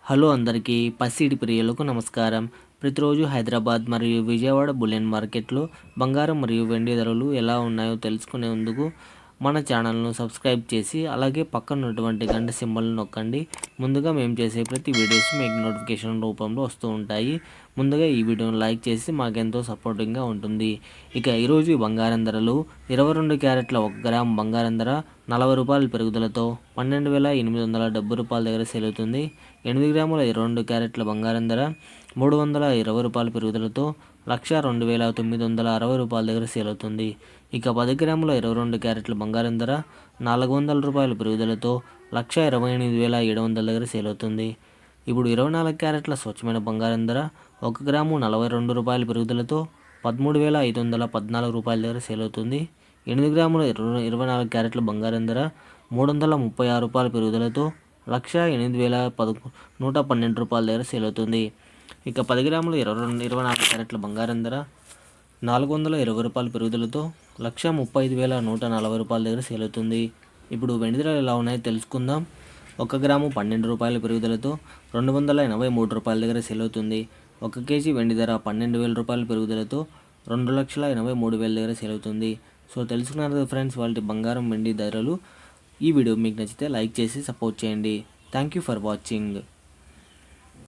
Hello అందరికీ పసిడి ప్రియులకు నమస్కారం. ప్రతిరోజు హైదరాబాద్ మరియు విజయవాడ బులియన్ మార్కెట్లో బంగారం మరియు వెండి ధరలు ఎలా ఉన్నాయో తెలుసుకునేందుకు మన ఛానల్ను సబ్స్క్రైబ్ చేసి అలాగే పక్కన ఉన్నటువంటి గంట సింబల్ని నొక్కండి. ముందుగా మేము చేసే ప్రతి వీడియోస్ మీకు నోటిఫికేషన్ రూపంలో వస్తూ ఉంటాయి. ముందుగా ఈ వీడియోని లైక్ చేసి మాకెంతో సపోర్టింగ్గా ఉంటుంది. ఇక ఈరోజు బంగారం ధరలు 22 క్యారెట్ల 1 గ్రామ్ బంగారం ధర 40 రూపాయల పెరుగుదలతో 12,870 రూపాయల దగ్గర సేల్ అవుతుంది. 8 గ్రాముల 22 క్యారెట్ల బంగారం ధర 320 రూపాయల పెరుగుదలతో 1,02,960 రూపాయల దగ్గర సేల్ అవుతుంది. ఇక 10 గ్రాముల 22 క్యారెట్ల బంగారం ధర 400 రూపాయల పెరుగుదలతో 1,28,700 దగ్గర సేల్ అవుతుంది. ఇప్పుడు 24 క్యారెట్ల స్వచ్ఛమైన బంగారం ధర 1 గ్రాము 42 రూపాయల పెరుగుదలతో 13,514 రూపాయల దగ్గర సేల్ అవుతుంది. 8 గ్రాముల 24 క్యారెట్ల బంగారం ధర 336 రూపాయల పెరుగుదలతో 1,08,112 రూపాయల దగ్గర సేల్ అవుతుంది. ఇక 10 గ్రాముల 24 క్యారెట్ల బంగారం ధర 420 రూపాయల పెరుగుదలతో 1,35,140 రూపాయల దగ్గర సేల్ అవుతుంది. ఇప్పుడు వెండి ధరలు ఎలా ఉన్నాయో తెలుసుకుందాం. 1 గ్రాము 12 రూపాయల పెరుగుదలతో 283 రూపాయల దగ్గర సేల్ అవుతుంది. 1 కేజీ వెండి ధర 12,000 రూపాయల పెరుగుదలతో 2,83,000 దగ్గర సేల్ అవుతుంది. సో తెలుసుకున్నారు కదా ఫ్రెండ్స్ వాళ్ళ బంగారం వెండి ధరలు. ఈ వీడియో మీకు నచ్చితే లైక్ చేసి సపోర్ట్ చేయండి. Thank you for watching.